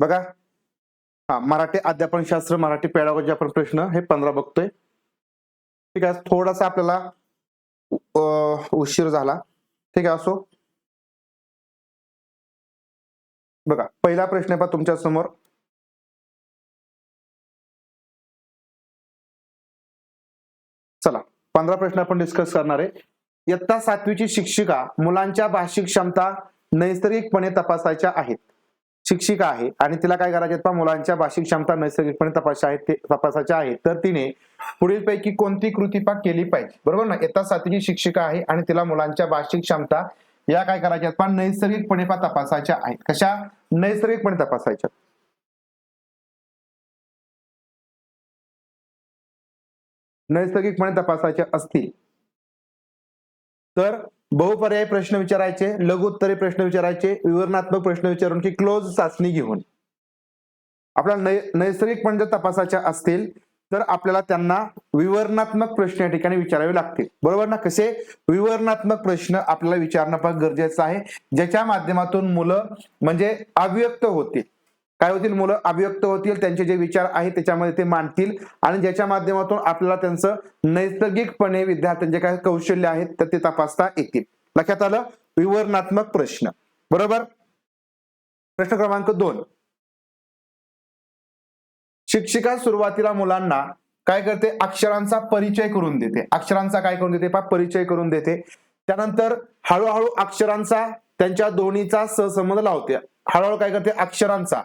बघा, हा मराठी अध्यापनशास्त्र, मराठी पेडागॉजी आपण प्रश्न हे 15 बघतोय. ठीक आहे, थोडासा आपल्याला उशीर झाला. ठीक आहे, असो. बघा, पहिला प्रश्न आहे तुमच्या समोर. चला, 15 प्रश्न आपण डिस्कस करणार आहे. इयत्ता 7वीची शिक्षिका मुलांच्या भाषिक क्षमता नैसर्गिकपणे तपासायच्या आहेत. शिक्षिका आहे आणि तिला काय करायचे आहेत, मुलांच्या भाषिक क्षमता नैसर्गिकपणे तपासायच्या आहेत. तर तिने पुढीलपैकी कोणती कृती केली पाहिजे, बरोबर ना. इयत्ता 7वीची शिक्षिका आहे आणि तिला मुलांच्या भाषिक क्षमता या काय करायच्या आहेत, नैसर्गिकपणे तपासायच्या आहेत. कशा नैसर्गिकपणे तपासायच्या? नैसर्गिकपणे तपासायचे असतील तर बहुपर्यायी प्रश्न विचारायचे, लघुत्तरी प्रश्न विचारायचे, विवरणात्मक प्रश्न विचारून की क्लोज चाचणी घेऊन. आपल्याला नैसर्गिकपणे जर तपासायच्या असतील तर आपल्याला त्यांना विवरणात्मक प्रश्न या ठिकाणी विचारावे लागतील, बरोबर ना. कसे विवरणात्मक प्रश्न आपल्याला विचारणं पण गरजेचं आहे, ज्याच्या माध्यमातून मुलं म्हणजे अभिव्यक्त होतील. काय होतील, मुलं अभिव्यक्त होतील, त्यांचे जे विचार आहेत त्याच्यामध्ये ते मांडतील आणि ज्याच्या माध्यमातून आपल्याला त्यांचं नैसर्गिकपणे विद्यार्थ्यांचे काय कौशल्य आहेत तर ते तपासता येतील. लक्षात आलं, विवरणात्मक प्रश्न, बरोबर. प्रश्न क्रमांक 2. शिक्षिका सुरुवातीला मुलांना काय करते, अक्षरांचा परिचय करून देते. अक्षरांचा काय करून देते, परिचय करून देते. त्यानंतर हळूहळू अक्षरांचा त्यांच्या दोन्हीचा सहसंबंध लावते. हळूहळू काय करते, अक्षरांचा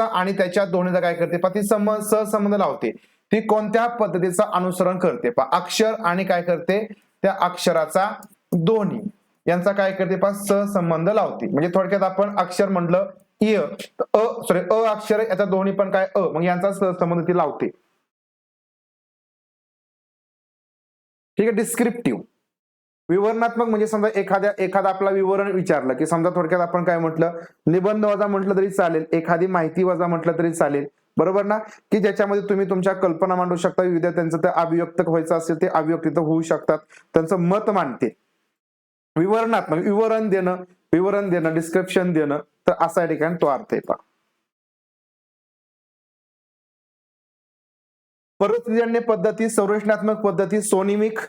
आणि त्याच्या दोन्हीचा काय करते, ती सहसंबंध लावते. ती कोणत्या पद्धतीचं अनुसरण करते, अक्षर आणि काय करते, त्या अक्षराचा दोन्ही यांचा काय करते, सहसंबंध लावते. म्हणजे थोडक्यात आपण अक्षर म्हटलं अ अक्षर याचा दोन्ही पण काय मग यांचा सहसंबंध ती लावते. ठीक आहे. डिस्क्रिप्टिव्ह विवरणात्मक म्हणजे समजा एखादा आपला विवरण विचारलं की समजा थोडक्यात आपण काय म्हटलं, निबंध वजा म्हटलं तरी चालेल, एखादी माहिती वजा म्हटलं तरी चालेल, बरोबर ना. की ज्याच्यामध्ये तुम्ही तुमच्या कल्पना मांडू शकता, विद्यार्थ्यांचं ते अभिव्यक्त व्हायचं असेल ते अभिव्यक्त होऊ शकतात, त्यांचं मत मांडते. विवरणात्मक विवरण देणं डिस्क्रिप्शन देणं, तर असा या ठिकाणी तो अर्थ येतो. परस्त्रीजन्य पद्धती, संरचनात्मक पद्धती, सोनिक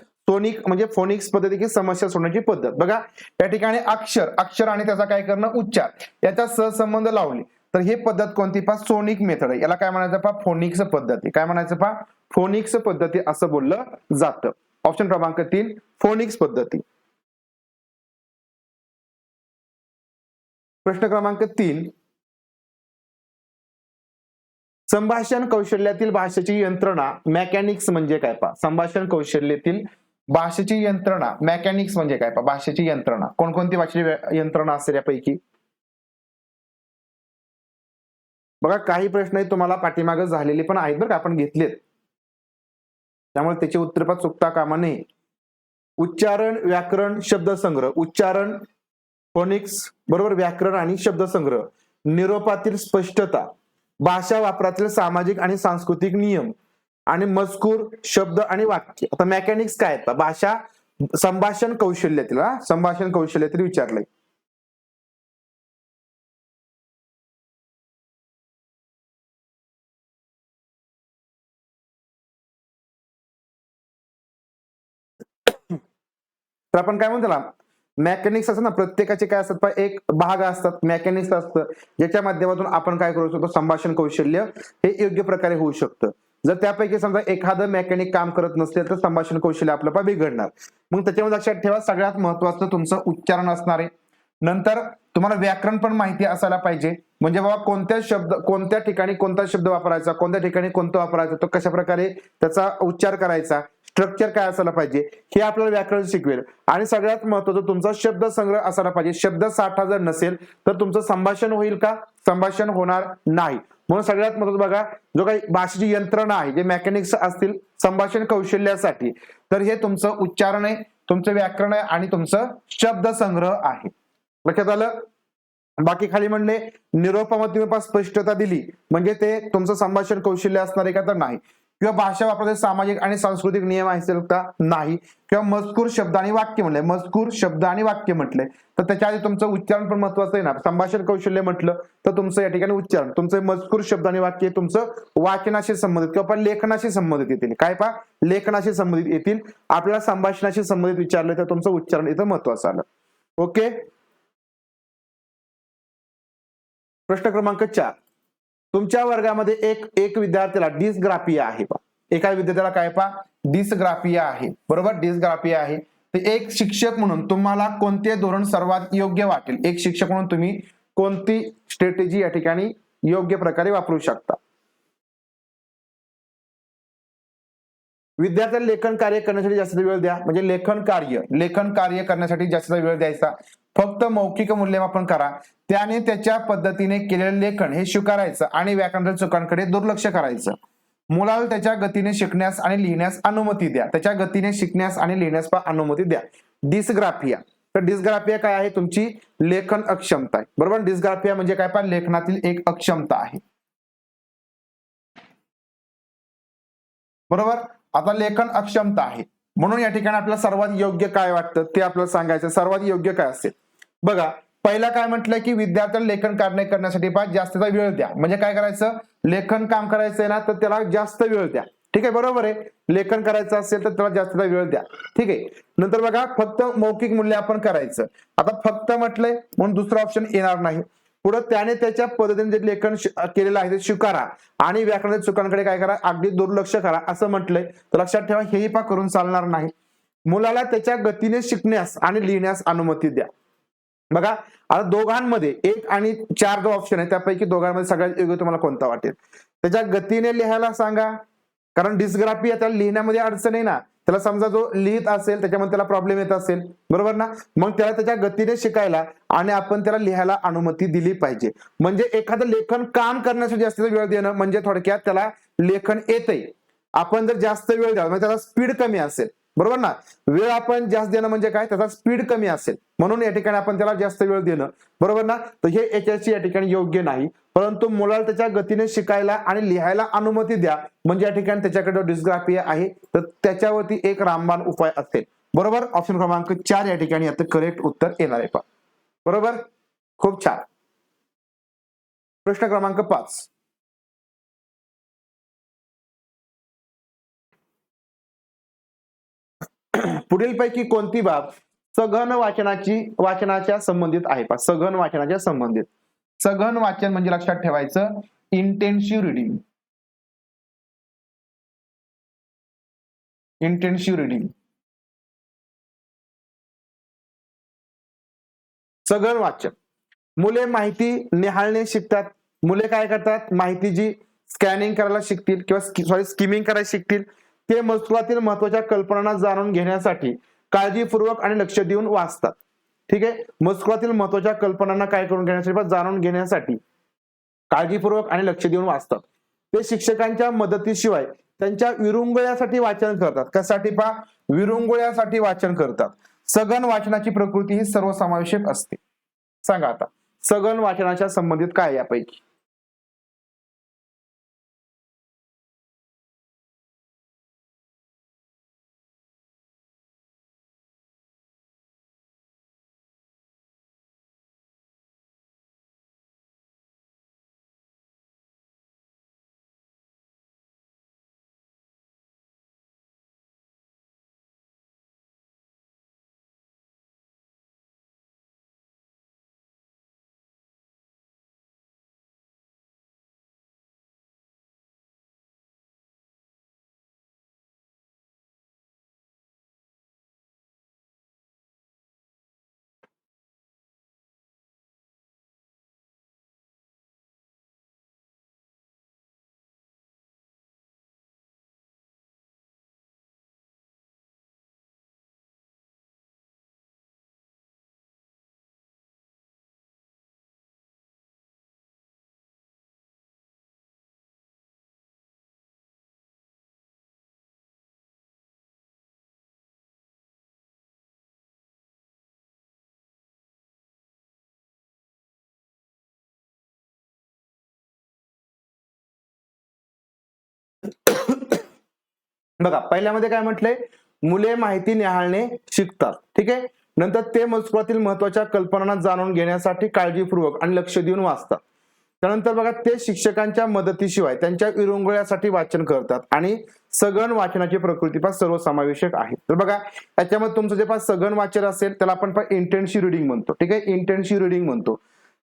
म्हणजे फोनिक्स पद्धती की समस्या सोडण्याची पद्धत. बघा, या ठिकाणी अक्षर आणि त्याचा काय करणं, उच्चार याचा सहसंबंध लावले तर ही पद्धत कोणती, सोनिक मेथड आहे. याला काय म्हणायचं, फोनिक्स पद्धती. काय म्हणायचं, फोनिक्स पद्धती असं बोललं जातं. ऑप्शन क्रमांक 3 फोनिक्स पद्धती. प्रश्न क्रमांक 3. संभाषण कौशल्यातील भाषेची यंत्रणा मेकॅनिक्स म्हणजे काय, संभाषण कौशल्यातील भाषेची यंत्रणा मेकॅनिक्स म्हणजे काय, भाषेची यंत्रणा कोणकोणती भाषेची यंत्रणा असेल यापैकी. बघा, काही प्रश्न तुम्हाला पाठीमागे झालेले पण आहेत बरं का, आपण घेतलेत, त्यामुळे त्याची उत्तर चुकता कामा नये. उच्चारण, व्याकरण, शब्दसंग्रह. उच्चारण फोनिक्स, बरोबर, व्याकरण आणि शब्दसंग्रह, निरोपातील स्पष्टता, भाषा वापरातील सामाजिक आणि सांस्कृतिक नियम आणि मजकूर, शब्द आणि वाक्य. आता मेकॅनिक्स काय आहेत, भाषा संभाषण कौशल्यातील विचारलंय. तर आपण काय म्हणतो ना, मेकॅनिक्स असं ना, प्रत्येकाचे काय असतात, एक भाग असतात, मेकॅनिक्स असतं ज्याच्या माध्यमातून आपण काय करू शकतो, संभाषण कौशल्य हे योग्य प्रकारे होऊ शकतं. जर त्यापैकी समजा एखादं मेकॅनिक काम करत नसेल तर संभाषण कौशल्य आपलं बिघडणार. मग त्याच्यामध्ये लक्षात ठेवा, सगळ्यात महत्वाचं तुमचं उच्चारण असणार आहे. नंतर तुम्हाला व्याकरण पण माहिती असायला पाहिजे, म्हणजे बाबा कोणत्या ठिकाणी कोणता शब्द वापरायचा, कोणत्या ठिकाणी कोणतं वापरायचं, तो कशा प्रकारे त्याचा उच्चार करायचा, स्ट्रक्चर काय असायला पाहिजे हे आपल्याला व्याकरण शिकवेल. आणि सगळ्यात महत्वाचं तुमचा शब्द संग्रह असायला पाहिजे. शब्द साठा जर नसेल तर तुमचं संभाषण होईल का, संभाषण होणार नाही. म्हणून सगळ्यात महत्वाचं बघा, जो काही भाषेची यंत्रणा आहे, जे मेकॅनिक्स असतील संभाषण कौशल्यासाठी, तर हे तुमचं उच्चारण आहे, तुमचं व्याकरण आहे आणि तुमचं शब्द संग्रह आहे. लक्षात आलं. बाकी खाली म्हणले निरोपामध्ये तुम्ही स्पष्टता दिली म्हणजे ते तुमचं संभाषण कौशल्य असणार आहे का, तर नाही. किंवा भाषा वापराचे सामाजिक आणि सांस्कृतिक नियम आहेत का? नाही. किंवा मजकूर शब्द आणि वाक्य म्हणलंय, मजकूर शब्द आणि वाक्य म्हटलंय, तर त्याच्या आधी तुमचं उच्चारण पण महत्वाचं आहे ना. संभाषण कौशल्य म्हटलं तर तुमचं या ठिकाणी उच्चारण, तुमचं मजकूर शब्द आणि वाक्य तुमचं वाचनाशी संबंधित किंवा पण लेखनाशी संबंधित येतील. काय पहा, लेखनाशी संबंधित येतील. आपल्याला संभाषणाशी संबंधित विचारलं तर तुमचं उच्चारण इथं महत्वाचं आलं. ओके. प्रश्न क्रमांक 4, तुमच्या वर्गामध्ये एक विद्यार्थ्याला डिस्ग्राफिया आहे. एका विद्यार्थ्याला काय पहा, डिस्ग्राफिया आहे. बरोबर, डिस्ग्राफिया आहे. तर एक शिक्षक म्हणून तुम्हाला कोणते धोरण सर्वात योग्य वाटेल? एक शिक्षक म्हणून तुम्ही कोणती स्ट्रॅटेजी या ठिकाणी योग्य प्रकारे वापरू शकता? विद्यार्थ्याला लेखन कार्य करण्यासाठी जास्त वेळ द्या. म्हणजे लेखन कार्य करण्यासाठी जास्त वेळ द्यायचा. फक्त मौखिक मूल्यमापन करा. त्याने त्याच्या पद्धतीने केलेलं लेखन हे स्वीकारायचं आणि व्याकरणातील चुकांकडे दुर्लक्ष करायचं. मुलाला त्याच्या गतीने शिकण्यास आणि लिहिण्यास अनुमती द्या. त्याच्या गतीने शिकण्यास आणि लिहिण्यास अनुमती द्या. डिस्ग्राफिया, तर डिस्ग्राफिया काय आहे? तुमची लेखन अक्षमता आहे. बरोबर, डिस्ग्राफिया म्हणजे काय पहा, लेखनातील एक अक्षमता आहे. बरोबर, आता लेखन अक्षमता आहे म्हणून या ठिकाणी आपल्याला सर्वात योग्य काय वाटतं ते आपल्याला सांगायचं. सर्वात योग्य काय असेल बघा. पहिला काय म्हटलंय की विद्यार्थ्याला लेखन कार्य करण्यासाठी जास्तीचा वेळ द्या. म्हणजे काय करायचं, लेखन काम करायचंय ना तर त्याला जास्त वेळ द्या. ठीक आहे, बरोबर आहे. लेखन करायचं असेल तर त्याला जास्तीचा वेळ द्या. ठीक आहे. नंतर बघा, फक्त मौखिक मूल्यमापन करायचं. आता फक्त म्हटलंय म्हणून दुसरा ऑप्शन येणार नाही. पुढे त्याने त्याच्या पद्धतीने जे लेखन केलेलं आहे ते स्वीकारा आणि व्याकरणाच्या चुकांकडे काय करा, अगदी दुर्लक्ष करा असं म्हटलंय. तर लक्षात ठेवा, हेही पा करून चालणार नाही. मुलाला त्याच्या गतीने शिकण्यास आणि लिहिण्यास अनुमती द्या. बघा, आता दोघांमध्ये 1 आणि 4 जो ऑप्शन आहे त्यापैकी दोघांमध्ये सगळ्यात योग्य तुम्हाला कोणता वाटेल? त्याच्या गतीने लिहायला सांगा, कारण डिस्ग्राफी त्याला लिहिण्यामध्ये अडचण आहे ना. त्याला समजा जो लिहित असेल त्याच्यामध्ये त्याला प्रॉब्लेम येत असेल, बरोबर ना, मग त्याला त्याच्या गतीने शिकायला आणि आपण त्याला लिहायला अनुमती दिली पाहिजे. म्हणजे एखादं लेखन काम करण्यासाठी जास्त वेळ देणं म्हणजे थोडक्यात त्याला लेखन येतंय. आपण जर जास्त वेळ द्यावा म्हणजे त्याचा स्पीड कमी असेल, बरोबर ना. वेळ आपण जास्त देणं म्हणजे काय, त्याचा स्पीड कमी असेल म्हणून या ठिकाणी आपण त्याला जास्त वेळ देणं, बरोबर ना. तर हे याच्याशी या ठिकाणी योग्य नाही. परंतु मुलाला त्याच्या गतीने शिकायला आणि लिहायला अनुमती द्या म्हणजे या ठिकाणी त्याच्याकडे डिस्ग्राफिया आहे तर त्याच्यावरती एक रामबाण उपाय असेल. बरोबर, ऑप्शन क्रमांक 4 या ठिकाणी आता करेक्ट उत्तर येणार आहे. बरोबर, खूप छान. प्रश्न क्रमांक 5, पुढीलपैकी कोणती बाब सघन वाचनाच्या संबंधित आहे? सघन वाचनाच्या संबंधित. सघन वाचन म्हणजे लक्षात ठेवायचं इंटेन्सिव्ह रिडिंग. इंटेन्सिव्ह रिडिंग, सघन वाचन. मुले माहिती निहाळणे शिकतात. मुले काय करतात, माहिती जी स्कॅनिंग करायला शिकतील किंवा स्किमिंग करायला शिकतील. ते मजकुरातील महत्वाच्या कल्पना जाणून घेण्यासाठी काळजीपूर्वक आणि लक्ष देऊन वाचतात. ठीक आहे, मजकुरातील महत्वाच्या कल्पनांना काय करून घेण्यासाठी, जाणून घेण्यासाठी काळजीपूर्वक आणि लक्ष देऊन वाचतात. ते शिक्षकांच्या मदतीशिवाय त्यांच्या विरुंगळ्यासाठी वाचन करतात. कशासाठी विरुंगुळ्यासाठी वाचन करतात. सघन वाचनाची प्रकृती ही सर्वसमावेशक असते. सांगा आता, सघन वाचनाच्या संबंधित काय यापैकी? बघा पहिल्यामध्ये काय म्हटलंय, मुले माहिती न्याहाळणे शिकतात. ठीक आहे. नंतर ते मजकुरातील महत्वाच्या कल्पनांना जाणून घेण्यासाठी काळजीपूर्वक आणि लक्ष देऊन वाचतात. त्यानंतर बघा ते शिक्षकांच्या मदतीशिवाय त्यांच्या विरंगुळ्यासाठी वाचन करतात आणि सघन वाचनाची प्रकृती पण सर्वसमावेशक आहे. तर बघा याच्यामध्ये तुमचं जे पण सघन वाचन असेल त्याला आपण इंटेन्सिव्ह रिडिंग म्हणतो. ठीक आहे, इंटेन्सिव्ह रिडिंग म्हणतो.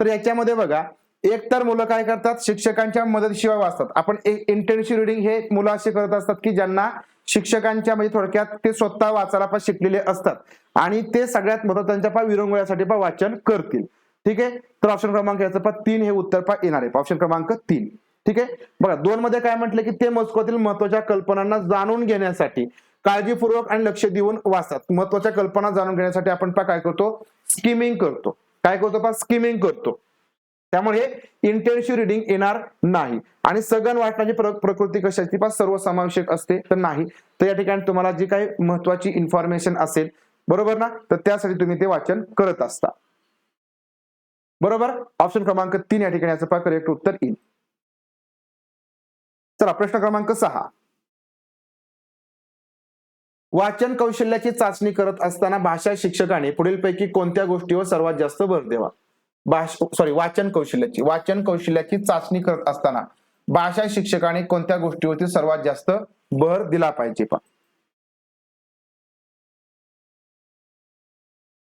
तर याच्यामध्ये बघा एकतर मुलं काय करतात, शिक्षकांच्या मदतीशिवाय वाचतात. आपण इंटेन्सिव्ह रिडिंग हे मुलं असे करत असतात की ज्यांना शिक्षकांच्या म्हणजे थोडक्यात ते स्वतः वाचायला पण शिकलेले असतात आणि ते सगळ्यात महत्त्वाचं त्यांच्या विरंगुळ्यासाठी पण वाचन करतील. ठीक आहे. तर ऑप्शन क्रमांक याचं 3 हे उत्तर येणार आहे. ऑप्शन क्रमांक 3. ठीक आहे. बघा 2 मध्ये काय म्हटलं की ते मजकुरातील महत्वाच्या कल्पनांना जाणून घेण्यासाठी काळजीपूर्वक आणि लक्ष देऊन वाचतात. महत्वाच्या कल्पना जाणून घेण्यासाठी आपण काय करतो, स्किमिंग करतो. काय करतो, स्किमिंग करतो. त्यामुळे इंटेन्सिव्ह रिडिंग येणार नाही. आणि सघन वाचनाची प्रकृती कशाची सर्वसमावेशक असते तर नाही. तर या ठिकाणी तुम्हाला जी काही महत्वाची इन्फॉर्मेशन असेल बरोबर ना, तर त्यासाठी तुम्ही ते वाचन करत असता. बरोबर. ऑप्शन क्रमांक 3 या ठिकाणी याचं करेक्ट उत्तर येईल. चला प्रश्न क्रमांक 6. वाचन कौशल्याची चाचणी करत असताना भाषा शिक्षकाने पुढीलपैकी कोणत्या गोष्टीवर सर्वात जास्त भर द्यावा. वाचन कौशल्याची चाचणी करत असताना भाषा शिक्षकाने कोणत्या गोष्टीवरती सर्वात जास्त भर दिला पाहिजे.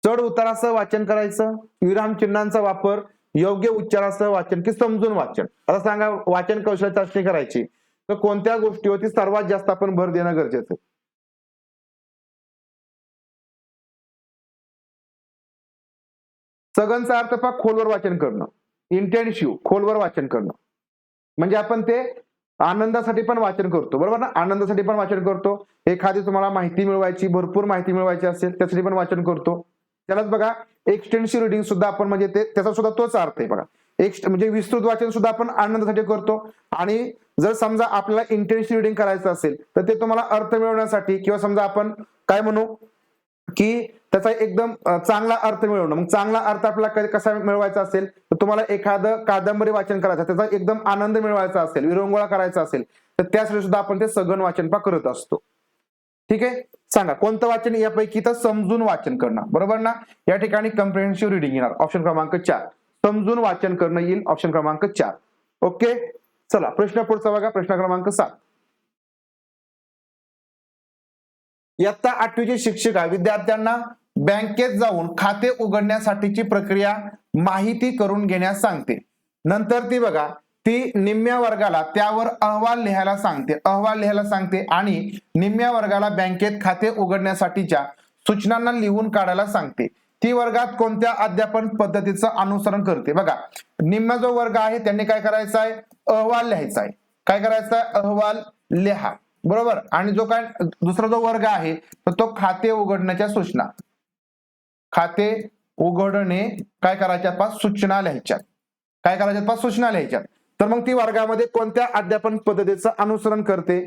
चढ उतारासह वाचन करायचं, विरामचिन्हांचा वापर, योग्य उच्चारासह वाचन की समजून वाचन. आता सांगा वाचन कौशल्य चाचणी करायची तर कोणत्या गोष्टीवरती सर्वात जास्त आपण भर देणं गरजेचं आहे. सघनचा अर्थ खोलवर वाचन करणं, इंटेन्सिव्ह खोलवर वाचन करणं. म्हणजे आपण ते आनंदासाठी पण वाचन करतो बरोबर ना, आनंदासाठी पण वाचन करतो. एखादी तुम्हाला माहिती मिळवायची, भरपूर माहिती मिळवायची असेल त्यासाठी पण वाचन करतो. त्यालाच बघा एक्सटेन्सिव्ह रिडिंग सुद्धा आपण म्हणजे त्याचा सुद्धा तोच अर्थ आहे. बघा म्हणजे विस्तृत वाचन सुद्धा आपण आनंदासाठी करतो. आणि जर समजा आपल्याला इंटेन्सिव्ह रिडिंग करायचं असेल तर ते तुम्हाला अर्थ मिळवण्यासाठी किंवा समजा आपण काय म्हणू की त्याचा एकदम चांगला अर्थ मिळवणं. मग चांगला अर्थ आपल्याला कसा मिळवायचा असेल तर तुम्हाला एखादं कादंबरी वाचन करायचं, त्याचा एकदम आनंद मिळवायचा असेल, विरंगुळा करायचा असेल तर त्यासाठी सुद्धा आपण ते सघन वाचन करत असतो. ठीक आहे. सांगा कोणतं वाचन यापैकी तर समजून वाचन करणं बरोबर ना. या ठिकाणी कम्प्रिहेन्सिव्ह रिडिंग येणार. ऑप्शन क्रमांक 4 समजून वाचन करणं येईल. ऑप्शन क्रमांक 4. ओके. चला प्रश्न पुढचा बघा. प्रश्न क्रमांक 7. इयत्ता 8वीची शिक्षिका विद्यार्थ्यांना बँकेत जाऊन खाते उघडण्यासाठीची प्रक्रिया माहिती करून घेण्यास सांगते. नंतर ती बघा ती निम्म्या वर्गाला त्यावर अहवाल लिहायला सांगते आणि निम्म्या वर्गाला बँकेत खाते उघडण्यासाठीच्या सूचनांना लिहून काढायला सांगते. ती वर्गात कोणत्या अध्यापन पद्धतीचं अनुसरण करते. बघा निम्मा जो वर्ग आहे त्यांनी काय करायचं आहे, अहवाल लिहायचा आहे. काय करायचं आहे, अहवाल लिहा बरोबर. आणि जो काय दुसरा जो वर्ग आहे तर तो खाते उघडण्याच्या सूचना, खाते उघडणे काय करायच्या सूचना लिहायच्या. काय करायच्या सूचना लिहायच्या. तर मग ती वर्गामध्ये कोणत्या अध्यापन पद्धतीचं अनुसरण करते.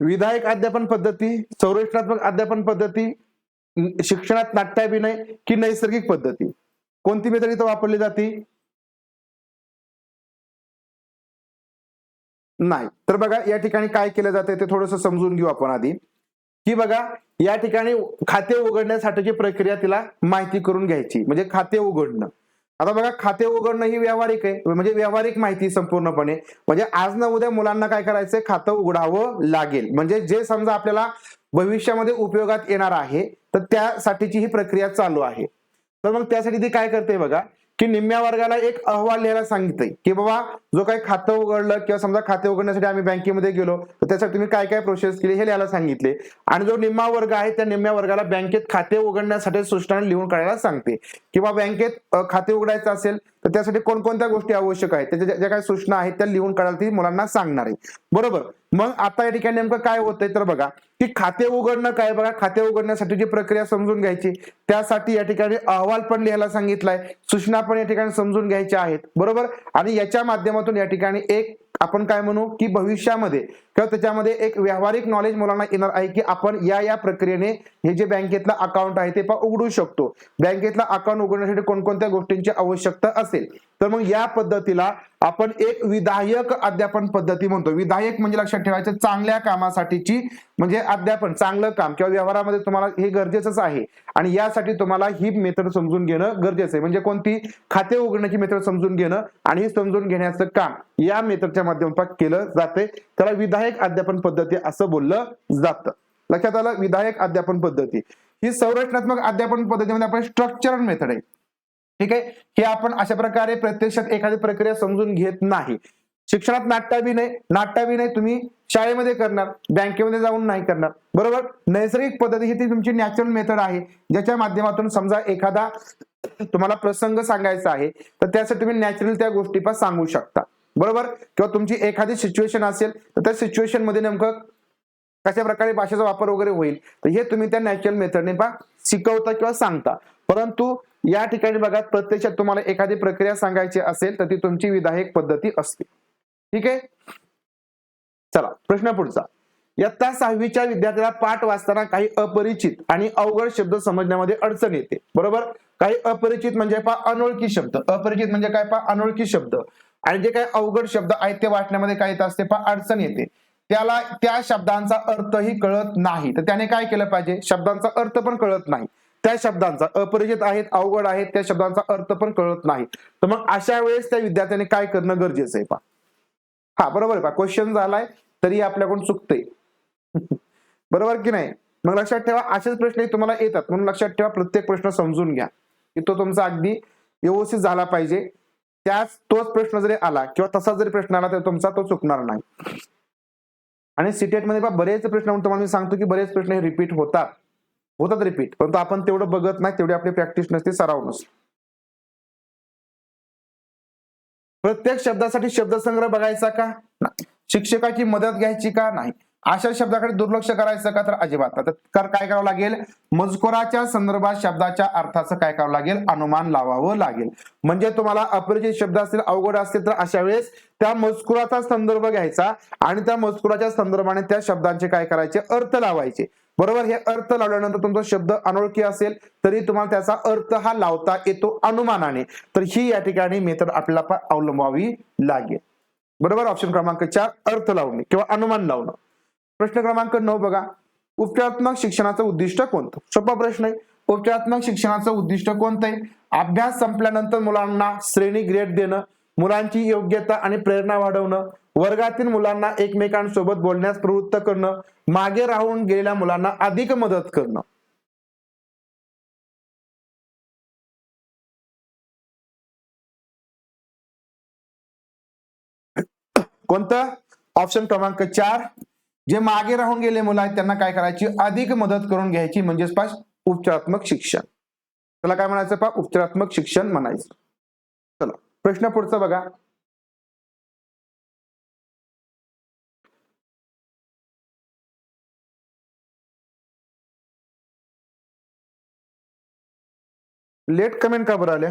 विधायक अध्यापन पद्धती, संरचनात्मक अध्यापन पद्धती, शिक्षणात नाट्याभिनय की नैसर्गिक पद्धती, कोणती मेथड इथं वापरली जाते. नाही. तर बघा या ठिकाणी काय केलं जाते ते थोडंसं समजून घेऊ आपण आधी. की बघा या ठिकाणी खाते उघडण्यासाठीची प्रक्रिया तिला माहिती करून घ्यायची, म्हणजे खाते उघडणं. आता बघा खाते उघडणं ही व्यावहारिक आहे, म्हणजे व्यावहारिक माहिती संपूर्णपणे. म्हणजे आज ना उद्या मुलांना काय करायचंय, खातं उघडावं लागेल. म्हणजे जे समजा आपल्याला भविष्यामध्ये उपयोगात येणार आहे तर त्यासाठीची ही प्रक्रिया चालू आहे. तर मग त्यासाठी ती काय करते बघा की निम्म्या वर्गाला एक अहवाल लिहायला सांगितलंय की बाबा जो काही खातं उघडलं किंवा समजा खाते उघडण्यासाठी आम्ही बँकेमध्ये गेलो तर त्यासाठी तुम्ही काय काय प्रोसेस केली हे लिहायला सांगितले. आणि जो निम्मा वर्ग आहे त्या निम्म्या वर्गाला बँकेत खाते उघडण्यासाठी सूचना लिहून काढायला सांगते. किंवा बँकेत खाते उघडायचं असेल तर त्यासाठी कोणकोणत्या गोष्टी आवश्यक आहेत, त्याच्या ज्या काही सूचना आहेत त्या लिहून काढायला ती मुलांना सांगणार आहे. बरोबर. मग आता या ठिकाणी नेमकं काय होतंय तर बघा, की खाते उघडणं काय, बघा खाते उघडण्यासाठी जी प्रक्रिया समजून घ्यायची, त्यासाठी या ठिकाणी अहवाल पण लिहायला सांगितलाय, सूचना पण या ठिकाणी समजून घ्यायच्या आहेत. बरोबर. आणि याच्या माध्यमातून या ठिकाणी एक आपण काय म्हणू की भविष्यामध्ये किंवा त्याच्यामध्ये एक व्यावहारिक नॉलेज मुलांना येणार आहे की आपण या प्रक्रियेने हे जे बँकेतला अकाउंट आहे ते उघडू शकतो. बँकेतला अकाउंट उघडण्यासाठी कोणकोणत्या गोष्टींची आवश्यकता असेल, तर मग या पद्धतीला आपण एक विधायक अध्यापन पद्धती म्हणतो. विधायक म्हणजे लक्षात ठेवायचं चांगल्या कामासाठीची, म्हणजे अध्यापन चांगलं काम किंवा व्यवहारामध्ये तुम्हाला हे गरजेचंच आहे आणि यासाठी तुम्हाला ही मेथड समजून घेणं गरजेचं आहे. म्हणजे कोणती, खाते उघडण्याची मेथड समजून घेणं आणि हे समजून घेण्याचं काम या मेथडच्या माध्यमातून केलं जाते. त्याला विधायक अध्यापन पद्धती असं बोललं जातं. लक्षात आलं. विधायक अध्यापन पद्धती ही संरचनात्मक अध्यापन पद्धतीमध्ये आपण स्ट्रक्चरल मेथड आहे. ठीक आहे. हे आपण अशा प्रकारे प्रत्यक्षात एखादी प्रक्रिया समजून घेत नाही. शिक्षणात नाट्याभिनय तुम्ही शाळेमध्ये करणार, बँकेमध्ये जाऊन नाही करणार. बरोबर. नैसर्गिक पद्धती ही ती तुमची नॅचरल मेथड आहे, ज्याच्या माध्यमातून समजा एखादा तुम्हाला प्रसंग सांगायचा आहे तर त्यासाठी तुम्ही नॅचरल त्या गोष्टी पण सांगू शकता. बरोबर. किंवा तुमची एखादी सिच्युएशन असेल तर त्या सिच्युएशन मध्ये नेमकं कशा प्रकारे भाषेचा वापर वगैरे होईल, तर हे तुम्ही त्या नॅचरल मेथडने शिकवता किंवा सांगता. परंतु या ठिकाणी बघा, प्रत्यक्षात तुम्हाला एखादी प्रक्रिया सांगायची असेल तर ती तुमची विधायक पद्धती असते. ठीक आहे. चला प्रश्न पुढचा. इयत्ता 6वीच्या विद्यार्थ्याला पाठ वाचताना काही अपरिचित आणि अवघड शब्द समजण्यामध्ये अडचण येते. बरोबर. काही अपरिचित म्हणजे अनोळखी शब्द, अपरिचित म्हणजे काय अनोळखी शब्द, आणि जे काही अवघड शब्द आहेत ते वाचण्यामध्ये काय येत असते अडचण येते. त्याला त्या शब्दांचा अर्थही कळत नाही, तर त्याने काय केलं पाहिजे, शब्दांचा अर्थ पण कळत नाही, त्या शब्दांचा अपरिचित आहेत, अवघड आहेत, त्या शब्दांचा अर्थ पण कळत नाही, तर मग अशा वेळेस त्या विद्यार्थ्याने काय करणं गरजेचं आहे हा बरोबर आहे क्वेश्चन झालाय तरी आपल्याकडून चुकतंय. बरोबर की नाही. मग लक्षात ठेवा असेच प्रश्न तुम्हाला येतात, म्हणून लक्षात ठेवा प्रत्येक प्रश्न समजून घ्या की तो तुमचा अगदी व्यवस्थित झाला पाहिजे. तोच प्रश्न जरी आला किंवा तसा जरी प्रश्न आला तर तुमचा तो चुकणार नाही. आणि सीटेट मध्ये बरेच प्रश्न तुम्हाला मी सांगतो की बरेच प्रश्न हे रिपीट होतात रिपीट, परंतु आपण तेवढं बघत नाही, तेवढी आपली प्रॅक्टिस नसते, सराव नसते. प्रत्येक शब्दासाठी शब्दसंग्रह बघायचा का नाही, शिक्षकाची मदत घ्यायची का नाही, अशा शब्दाकडे दुर्लक्ष करायचं का तर अजिबात. तर काय करावं लागेल, मजकुराच्या संदर्भात शब्दाच्या अर्थाचं काय करावं लागेल, अनुमान लावावं लागेल. म्हणजे तुम्हाला अपरिचित शब्द असतील, अवघड असतील तर अशा वेळेस त्या मजकुराचा संदर्भ घ्यायचा आणि त्या मजकुराच्या संदर्भाने त्या शब्दांचे काय करायचे, अर्थ लावायचे. बरोबर. हे अर्थ लावल्यानंतर तुमचा शब्द अनोळखी असेल तरी तुम्हाला त्याचा अर्थ हा लावता येतो अनुमानाने. तर ही या ठिकाणी मेथड आपल्याला अवलंबावी लागेल. बरोबर. ऑप्शन क्रमांक 4 अर्थ लावणे किंवा अनुमान लावणं. प्रश्न क्रमांक 9 बघा, उपचारात्मक शिक्षणाचं उद्दिष्ट कोणतं. सोपा प्रश्न आहे. उपचारात्मक शिक्षणाचं उद्दिष्ट कोणतं आहे, अभ्यास संपल्यानंतर मुलांना श्रेणी ग्रेड देणं, मुलांची योग्यता आणि प्रेरणा वाढवणं, वर्गातील मुलांना एकमेकांसोबत बोलण्यास प्रवृत्त करणं, मागे राहून गेलेल्या मुलांना अधिक मदत करणं. कोणतं, ऑप्शन क्रमांक 4 जे मागे राहून गेले मुलं आहेत त्यांना काय करायची, अधिक मदत करून घ्यायची, म्हणजेच उपचारात्मक शिक्षण. त्याला काय म्हणायचं उपचारात्मक शिक्षण म्हणायचं. चला प्रश्न पुढचा बघा. लेट कमेंट का बरं आल्या,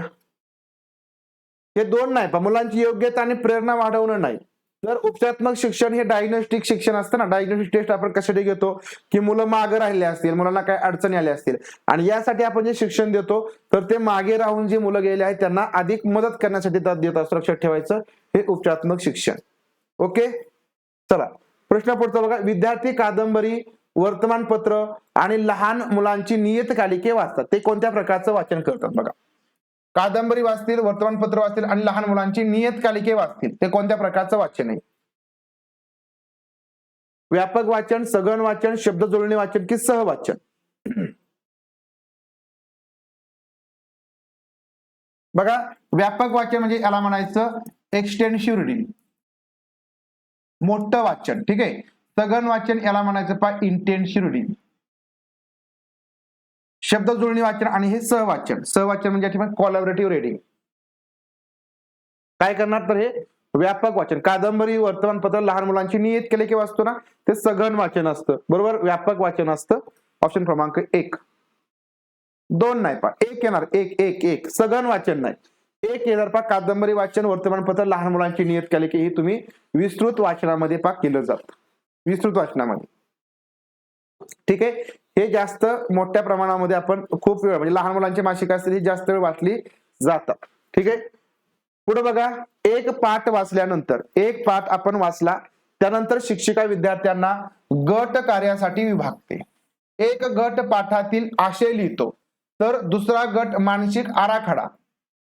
हे दोन नाही मुलांची योग्यता आणि प्रेरणा वाढवणं नाही. तर उपचारात्मक शिक्षण हे डायग्नोस्टिक शिक्षण असतं ना. डायग्नोस्टिक टेस्ट आपण कशासाठी घेतो की मुलं मागे राहिले असतील, मुलांना काय अडचणी आल्या असतील, आणि यासाठी आपण जे शिक्षण देतो तर ते मागे राहून जे मुलं गेले आहेत त्यांना अधिक मदत करण्यासाठी देत असतो. लक्षात ठेवायचं हे उपचारात्मक शिक्षण. ओके. चला प्रश्न पुढचा बघा, विद्यार्थी कादंबरी, वर्तमानपत्र आणि लहान मुलांची नियतकालिके वाचतात, ते कोणत्या प्रकारचं वाचन करतात बघा. कादंबरी वाचतील, वर्तमानपत्र वाचतील आणि लहान मुलांची नियतकालिके वाचतील, ते कोणत्या प्रकारचं वाचन आहे. व्यापक वाचन, सघन वाचन, शब्द जुळणी वाचन की सहवाचन. बघा व्यापक वाचन म्हणजे याला म्हणायचं एक्सटेन्सिव्ह रिडिंग, मोठं वाचन. ठीक आहे. सघन वाचन याला म्हणायचं इंटेन्सिव्ह रिडिंग. शब्द जुळणी वाचन आणि हे सहवाचन. सहवाचन म्हणजे कोलॅबोरेटिव्ह रिडिंग. काय करणार तर हे व्यापक वाचन. कादंबरी, वर्तमानपत्र लहान मुलांची नियत केले की वाचतो ना, ते सघन वाचन असतं. बरोबर, व्यापक वाचन असतं. ऑप्शन क्रमांक 1. 2 नाही पा, 1 येणार. 1 सघन वाचन नाही. 1 येणार पा, कादंबरी वाचन, वर्तमानपत्र लहान मुलांची नियत केले की ही तुम्ही विस्तृत वाचनामध्ये पा केलं जातं. विस्तृत वाचनामध्ये. ठीक आहे. हे जास्त मोठ्या प्रमाणामध्ये आपण खूप वेळ, म्हणजे लहान मुलांची मासिक असतील ही जास्त वेळ वाचली जातात. ठीक आहे. पुढे बघा, एक पाठ वाचल्यानंतर, एक पाठ आपण वाचला त्यानंतर शिक्षिका विद्यार्थ्यांना गट कार्यासाठी विभागते. एक गट पाठातील आशय लिहितो, तर दुसरा गट मानसिक आराखडा.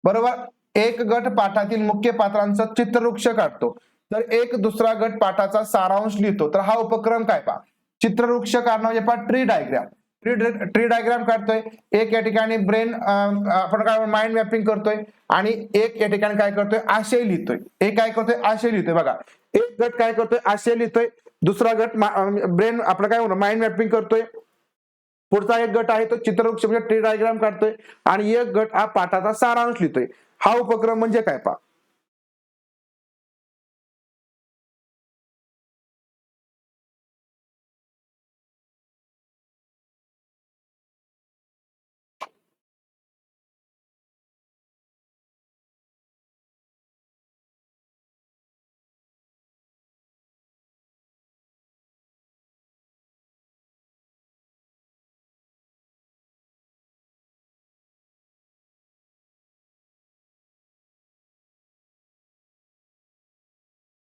बरोबर. एक गट पाठातील मुख्य पात्रांचं चित्रवृक्ष काढतो, तर एक दुसरा गट पाठाचा सारांश लिहितो. तर हा उपक्रम काय पहा, चित्रवृक्ष काढणं म्हणजे पहा ट्री डायग्राम. ट्री डायग्राम काढतोय, एक या ठिकाणी ब्रेन आपण काय माइंड मॅपिंग करतोय, आणि एक या ठिकाणी काय करतोय, आशय लिहितोय. एक काय करतोय, आशय लिहितोय. बघा, एक गट काय करतोय, आशय लिहितोय, दुसरा गट ब्रेन आपलं काय म्हणतो माइंड मॅपिंग करतोय, पुढचा एक गट आहे तो चित्रवृक्ष म्हणजे ट्री डायग्राम काढतोय, आणि एक गट हा पाठाचा सारांश लिहितोय. हा उपक्रम म्हणजे काय पहा.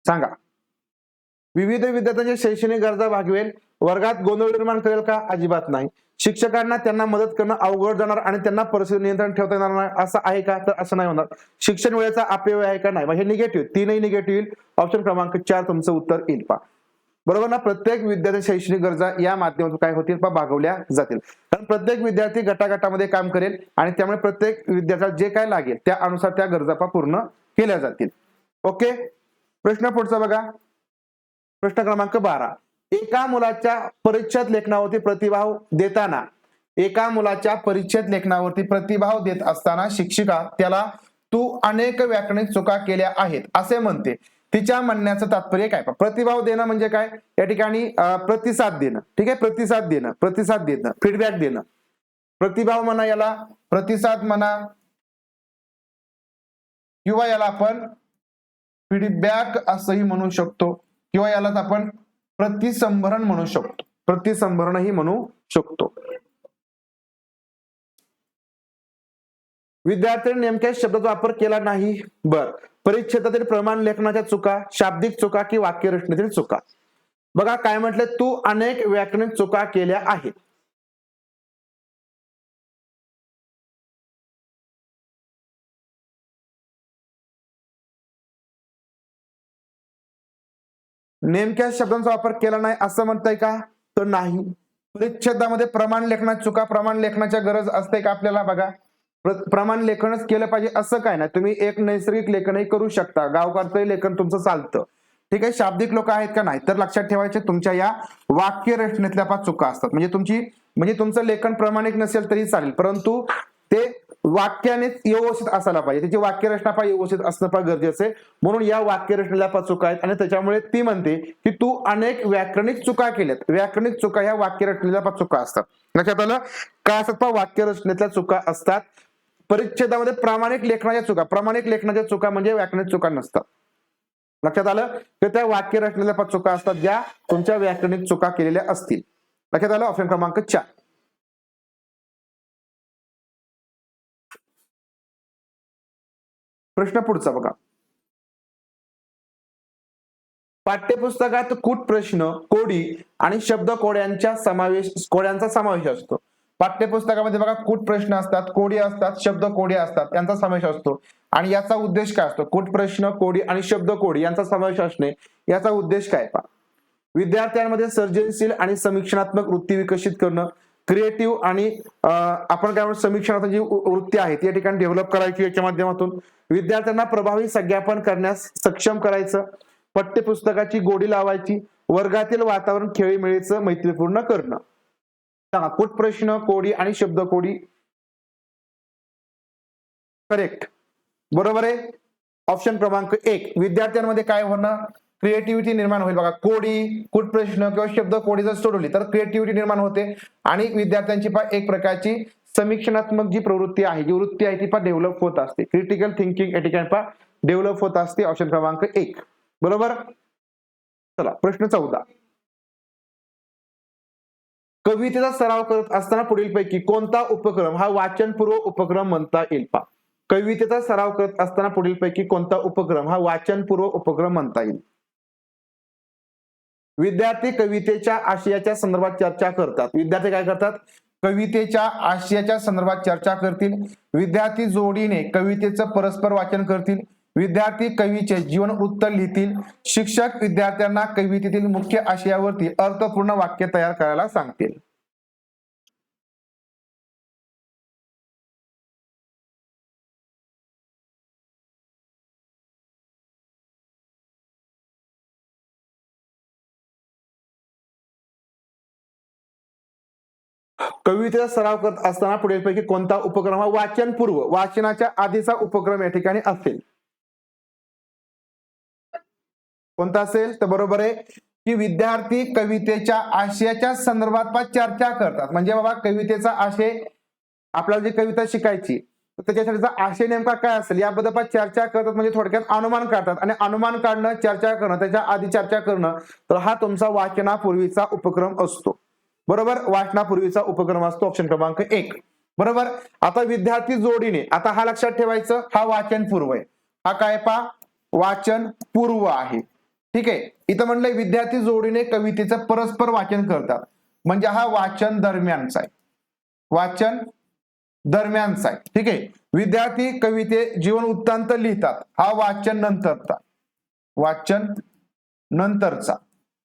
सांगा. विविध विद्यार्थ्यांच्या शैक्षणिक गरजा भागवेल, वर्गात गोंधळ निर्माण करेल का, अजिबात नाही. शिक्षकांना त्यांना मदत करणं अवघड जाणार आणि त्यांना परिस्थिती नियंत्रण ठेवता येणार नाही असं आहे का, तर असं नाही होणार. शिक्षण वेळेचा अपव्यय आहे का, नाही. हे निगेटिव्ह, तीनही निगेटिव्ह येईल. ऑप्शन क्रमांक 4 तुमचं उत्तर येईल पा. बरोबर ना. प्रत्येक विद्यार्थी शैक्षणिक गरजा या माध्यमातून काय होतील पा, भागवल्या जातील. कारण प्रत्येक विद्यार्थी गटागटामध्ये काम करेल आणि त्यामुळे प्रत्येक विद्यार्थ्याला जे काय लागेल त्या अनुसार त्या गरजा पा पूर्ण केल्या जातील. ओके. प्रश्न पुढचा बघा. प्रश्न क्रमांक 12. एका मुलाच्या परिच्छेद लेखनावरती प्रतिभाव देताना, एका मुलाच्या परिच्छेद लेखनावरती प्रतिभाव देत असताना शिक्षिका त्याला तू अनेक व्याकरणिक चुका केल्या आहेत असे म्हणते. तिच्या म्हणण्याचं तात्पर्य काय. प्रतिभाव देणं म्हणजे काय, या ठिकाणी प्रतिसाद देणं. ठीक आहे. प्रतिसाद देणं, फीडबॅक देणं. प्रतिभाव म्हणा याला, प्रतिसाद म्हणा, किंवा याला आपण फीडबॅक असंही म्हणू शकतो, किंवा यालाच आपण प्रतिसंभरण म्हणू शकतो. प्रतिसंभरणही म्हणू शकतो. विद्यार्थ्यांनी नेमक्या शब्दाचा वापर केला नाही. बर. परिच्छेदातील प्रमाण लेखनाच्या चुका, शाब्दिक चुका की वाक्यरचनेतील चुका. बघा काय म्हटलं, तू अनेक व्याकरणिक चुका केल्या आहेत. नेमक्या शब्दांचा वापर केला नाही असं म्हणताय का, तर नाही. परिच्छेदामध्ये प्रमाण लेखनाच्या चुका, प्रमाण लेखनाच्या गरज असते का आपल्याला. बघा, प्रमाण लेखनच केलं पाहिजे असं काय नाही. तुम्ही एक नैसर्गिक लेखनही करू शकता, गावकारचं लेखन तुमचं चालतं. ठीक आहे. शाब्दिक लोक आहेत का, नाही. तर लक्षात ठेवायचे तुमच्या या वाक्य रचनेतल्या पाच चुका असतात. म्हणजे तुमचं लेखन प्रामाणिक नसेल तरी चालेल, परंतु ते वाक्याने व्यवस्थित असायला पाहिजे. त्याची वाक्यरचना पाहिजे व्यवस्थित असणं गरजेचं आहे. म्हणून या वाक्यरचनेला पाच चुका आहेत, आणि त्याच्यामुळे ती म्हणते की तू अनेक व्याकरणिक चुका केल्यात. व्याकरणिक चुका ह्या वाक्यरचनेला पाच चुका असतात. लक्षात आलं. काय असतात पहा, वाक्यरचनेतल्या चुका असतात. परिच्छेदामध्ये प्रामाणिक लेखनाच्या चुका म्हणजे व्याकरणिक चुका नसतात. लक्षात आलं. तर त्या वाक्य रचनेला पाच चुका असतात ज्या तुमच्या व्याकरणिक चुका केलेल्या असतील. लक्षात आलं. ऑप्शन क्रमांक 4. प्रश्न पुढचा बघा. पाठ्यपुस्तकात कूट प्रश्न, कोडी आणि शब्द कोड्यांचा समावेश असतो. पाठ्यपुस्तकामध्ये बघा कूट प्रश्न असतात, कोडी असतात, शब्द कोडी असतात, यांचा समावेश असतो. आणि याचा उद्देश काय असतो. कूट प्रश्न, कोडी आणि शब्द कोडी यांचा समावेश असणे याचा उद्देश काय पहा. विद्यार्थ्यांमध्ये सर्जनशील आणि समीक्षणात्मक वृत्ती विकसित करणं, क्रिएटिव्ह आणि आपण काय म्हणतो समीक्षणात्मक जी वृत्ती आहे ती या ठिकाणी डेव्हलप करायची. याच्या माध्यमातून विद्यार्थ्यांना प्रभावी संज्ञापन करण्यास सक्षम करायचं, पाठ्यपुस्तकाची गोडी लावायची, वर्गातील वातावरण खेळीमेळीचं मैत्रीपूर्ण करणं. कूट प्रश्न, कोडी आणि शब्द कोडी. करेक्ट. बरोबर आहे. ऑप्शन क्रमांक 1, विद्यार्थ्यांमध्ये काय होणं, क्रिएटिव्हिटी निर्माण होईल. बघा, कोडी, कुठ प्रश्न किंवा शब्द कोडी जर सोडवली तर क्रिएटिव्हिटी निर्माण होते आणि विद्यार्थ्यांची एक प्रकारची समीक्षणात्मक जी प्रवृत्ती आहे, जी वृत्ती आहे ती डेव्हलप होत असते. क्रिटिकल थिंकिंग या ठिकाणी डेव्हलप होत असते. ऑप्शन क्रमांक 1 बरोबर. चला प्रश्न 14, कवितेचा सराव करत असताना पुढीलपैकी कोणता उपक्रम हा वाचनपूर्व उपक्रम म्हणता येईल. पहा, कवितेचा सराव करत असताना पुढीलपैकी कोणता उपक्रम हा वाचनपूर्व उपक्रम म्हणता येईल. विद्यार्थी कवितेच्या आशयाच्या संदर्भात चर्चा करतात. विद्यार्थी काय करतात, कवितेच्या आशयाच्या संदर्भात चर्चा करतील. विद्यार्थी जोडीने कवितेचं परस्पर वाचन करतील. विद्यार्थी कवीचे जीवन वृत्त लिहितील. शिक्षक विद्यार्थ्यांना कवितेतील मुख्य आशयावरती अर्थपूर्ण वाक्य तयार करायला सांगतील. कवितेचा सराव करत असताना पुढीलपैकी कोणता उपक्रम हा वाचनपूर्व, वाचनाच्या आधीचा उपक्रम या ठिकाणी असेल. कोणता असेल तर बरोबर आहे की विद्यार्थी कवितेच्या आशयाच्या संदर्भात चर्चा करतात. म्हणजे बाबा कवितेचा आशय, आपल्याला जी कविता शिकायची त्याच्यासाठीचा आशय नेमका काय असेल याबद्दल चर्चा करतात. म्हणजे थोडक्यात अनुमान काढतात आणि अनुमान काढणं, चर्चा करणं, त्याच्या आधी चर्चा करणं, तर हा तुमचा वाचनापूर्वीचा उपक्रम असतो. बरोबर, वाचनापूर्वीचा उपक्रम असतो. ऑप्शन क्रमांक 1 बरोबर. आता विद्यार्थी जोडीने, आता हा लक्षात ठेवायचं, हा वाचन पूर्व आहे. हा काय पा, वाचन पूर्व आहे. ठीक आहे. इथं म्हणलंय विद्यार्थी जोडीने कवितेचं परस्पर वाचन करतात, म्हणजे हा वाचन दरम्यानचा आहे. वाचन दरम्यानचा आहे. ठीक आहे. विद्यार्थी कविते जीवन वृत्तांत लिहितात, हा वाचन नंतरचा. वाचन नंतरचा.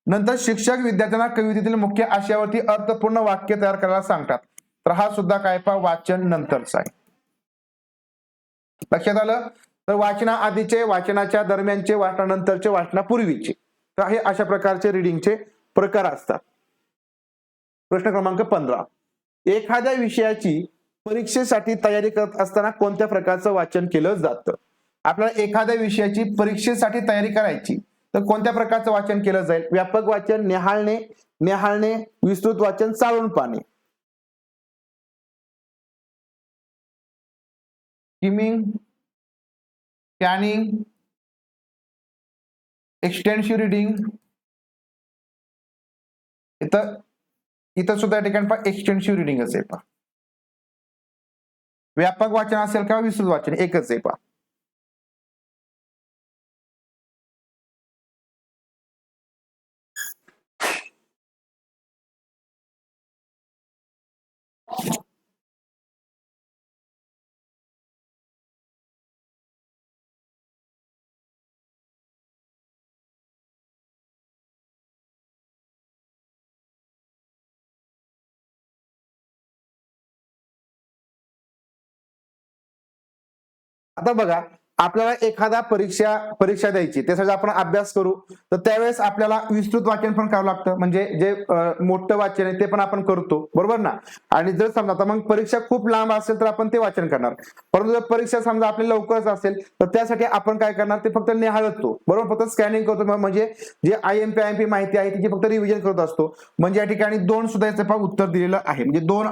नंतर शिक्षक विद्यार्थ्यांना कवितेतील मुख्य आशयावरती अर्थपूर्ण वाक्य तयार करायला सांगतात, तर हा सुद्धा काय पा, वाचन नंतरचा आहे. लक्षात आलं. तर वाचना आधीचे, वाचनाच्या दरम्यानचे, वाचनानंतरचे, वाचनापूर्वीचे, तर हे अशा प्रकारचे रिडिंगचे प्रकार असतात. प्रश्न क्रमांक 15, एखाद्या विषयाची परीक्षेसाठी तयारी करत असताना कोणत्या प्रकारचं वाचन केलं जातं. आपल्याला एखाद्या विषयाची परीक्षेसाठी तयारी करायची तर कोणत्या प्रकारचं वाचन केलं जाईल. व्यापक वाचन, न्याहाळणे, विस्तृत वाचन, चाळून पाहणे. Skimming, scanning, extensive reading. इथं सुद्धा या ठिकाणी एक्सटेन्सिव्ह रिडिंग असेल पहा. व्यापक वाचन असेल किंवा विस्तृत वाचन एकच आहे पहा. आता बघा, आपल्याला एखादा परीक्षा द्यायची, त्यासाठी आपण अभ्यास करू, तर त्यावेळेस आपल्याला विस्तृत वाचन पण करावं लागतं. म्हणजे जे मोठं वाचन आहे ते पण आपण करतो, बरोबर ना. आणि जर समजा आता मग परीक्षा खूप लांब असेल तर आपण ते वाचन करणार. परंतु जर परीक्षा समजा आपली लवकरच असेल तर त्यासाठी आपण काय करणार, ते फक्त निहाळतो, बरोबर, फक्त स्कॅनिंग करतो. म्हणजे जे IMP माहिती आहे तिची फक्त रिव्हिजन करत असतो. म्हणजे या ठिकाणी 2 सुद्धा याचं उत्तर दिलेलं आहे. म्हणजे 2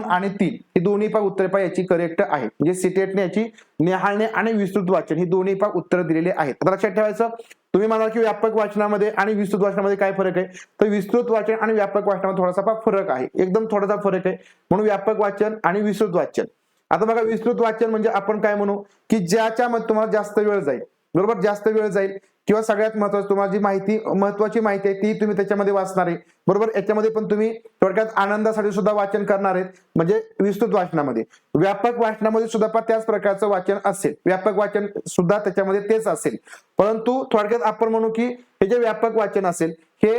आणि 3 ही दोन्ही उत्तर याची करेक्ट आहे. म्हणजे सीटेटने याची निहाळणे आणि विस्तृत वाचन ही दोन्ही उत्तर दिलेले आहेत. आता लक्षात ठेवायचं, तुम्ही म्हणाल की व्यापक वाचनामध्ये आणि विस्तृत वाचनामध्ये काय फरक आहे, तर विस्तृत वाचन आणि व्यापक वाचनामध्ये थोडासा फरक आहे, एकदम थोडासा फरक आहे. म्हणून व्यापक वाचन आणि विस्तृत वाचन. आता बघा, विस्तृत वाचन म्हणजे आपण काय म्हणू की ज्याच्यामध्ये तुम्हाला जास्त वेळ जाईल, बरोबर, जास्त वेळ जाईल, किंवा सगळ्यात महत्वाचं तुम्हाला जी महत्वाची माहिती आहे ती तुम्ही त्याच्यामध्ये वाचणार आहे, बरोबर. याच्यामध्ये पण तुम्ही थोडक्यात आनंदासाठी सुद्धा वाचन करणार आहेत, म्हणजे विस्तृत वाचनामध्ये. व्यापक वाचनामध्ये सुद्धा त्याच प्रकारचं वाचन असेल, व्यापक वाचन सुद्धा त्याच्यामध्ये तेच असेल. परंतु थोडक्यात आपण म्हणू की हे जे व्यापक वाचन असेल हे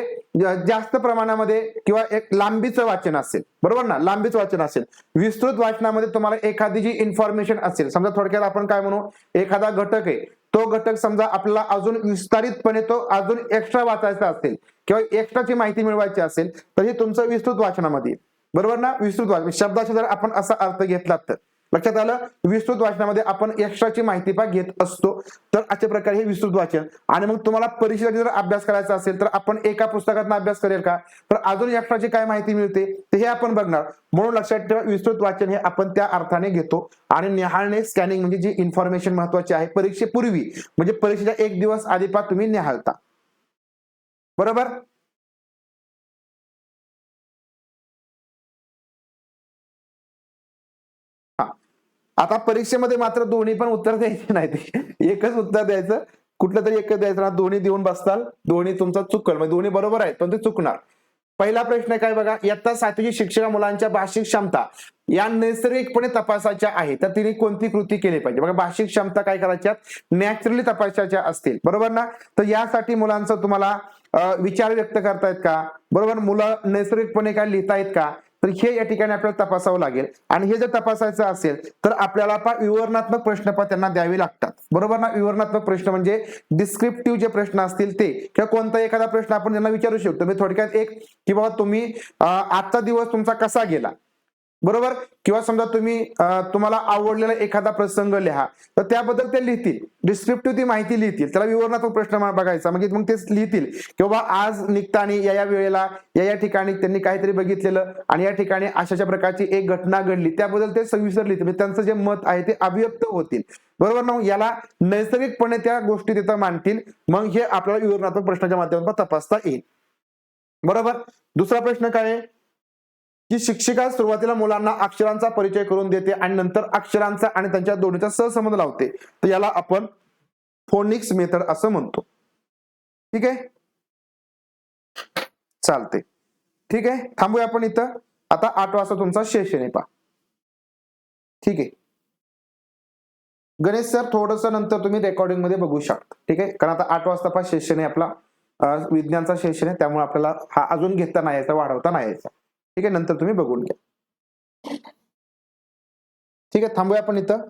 जास्त प्रमाणामध्ये किंवा एक लांबीचं वाचन असेल, बरोबर ना, लांबीचं वाचन असेल. विस्तृत वाचनामध्ये तुम्हाला एखादी जी इन्फॉर्मेशन असेल, समजा थोडक्यात आपण काय म्हणू, एखादा घटक आहे, तो घटक समजा आपल्याला अजून विस्तारितपणे तो अजून एक्स्ट्रा वाचायचा असेल किंवा एक्स्ट्राची माहिती मिळवायची असेल तर हे तुमचं विस्तृत वाचनामध्ये, बरोबर ना. विस्तृत वाचन शब्दाचा जर आपण असा अर्थ घेतला तर लक्षात आलं. विस्तृत वाचनामध्ये आपण एक्स्ट्राची माहिती पण घेत असतो. तर अशा प्रकारे हे विस्तृत वाचन. आणि मग तुम्हाला परीक्षेसाठी जर अभ्यास करायचा असेल तर आपण एका पुस्तकातून अभ्यास करेल का, तर अजून एक्स्ट्राची काय माहिती मिळते ते हे आपण बघणार. म्हणून लक्षात ठेवा, विस्तृत वाचन हे आपण त्या अर्थाने घेतो. आणि निहाळणे स्कॅनिंग म्हणजे जी इन्फॉर्मेशन महत्वाची आहे परीक्षेपूर्वी, म्हणजे परीक्षेच्या 1 दिवस आधीपासून तुम्ही निहाळता. बरोबर. आता परीक्षेमध्ये मात्र दोन्ही पण उत्तर द्यायचे नाही, एकच उत्तर द्यायचं, कुठलं तरी एकच द्यायचं ना. दोन्ही देऊन बसताल, दोन्ही तुमचा चुकल, म्हणजे दोन्ही बरोबर आहेत पण ते चुकणार. पहिला प्रश्न काय बघा, इयत्ता 7वी शिक्षक मुलांच्या भाषिक क्षमता या नैसर्गिकपणे तपासायच्या आहे, तर तिने कोणती कृती केली पाहिजे. बघा, भाषिक क्षमता काय करायच्या, नॅचरली तपासायच्या असतील, बरोबर ना. तर यासाठी मुलांचं तुम्हाला विचार व्यक्त करतायत का, बरोबर, मुलं नैसर्गिकपणे काय लिहितायत का, तर हे या ठिकाणी आपल्याला तपासावं लागेल. आणि हे जर तपासायचं असेल तर आपल्याला विवरणात्मक प्रश्न पण त्यांना द्यावे लागतात, बरोबर ना. विवरणात्मक प्रश्न म्हणजे डिस्क्रिप्टिव्ह जे प्रश्न असतील ते, किंवा कोणता एखादा प्रश्न आपण त्यांना विचारू शकतो. मी थोडक्यात एक, की बाबा तुम्ही आजचा दिवस तुमचा कसा गेला, बरोबर, किंवा समजा तुम्ही तुम्हाला आवडलेला एखादा प्रसंग लिहा, तर त्याबद्दल ते लिहितील. डिस्क्रिप्टिव्ह ती माहिती लिहितील, त्याला विवरणात्मक प्रश्न बघायचा, म्हणजे मग ते लिहितील की बाबा आज निघताना या वेळेला या ठिकाणी त्यांनी काहीतरी बघितलेलं आणि या ठिकाणी अशाच्या प्रकारची एक घटना घडली, त्याबद्दल ते सविस्तर लिहितील. म्हणजे त्यांचं जे मत आहे ते अभिव्यक्त होतील, बरोबर ना. याला नैसर्गिकपणे त्या गोष्टी तिथं मांडतील. मग हे आपल्याला विवरणात्मक प्रश्नाच्या माध्यमातून तपासता येईल, बरोबर. दुसरा प्रश्न काय आहे, की शिक्षिका सुरुवातीला मुलांना अक्षरांचा परिचय करून देते आणि नंतर अक्षरांचा आणि त्यांच्या दोन्हीचा सहसंबंध लावते, तर याला आपण फोनिक्स मेथड असं म्हणतो. ठीक आहे, चालते. ठीक आहे, थांबूया आपण इथं. आता 8 वाजता तुमचा सेशन आहे, पहा. ठीक आहे गणेश सर, थोडस नंतर तुम्ही रेकॉर्डिंग मध्ये बघू शकता. ठीक आहे, कारण आता 8 वाजता सेशन आहे आपला, विज्ञानचा सेशन आहे, त्यामुळे आपल्याला हा अजून घेता नाही यायचा, वाढवता नाही यायचा. ठीक आहे, नंतर तुम्ही बघून घ्या. ठीक आहे, थांबूया आपण इथं.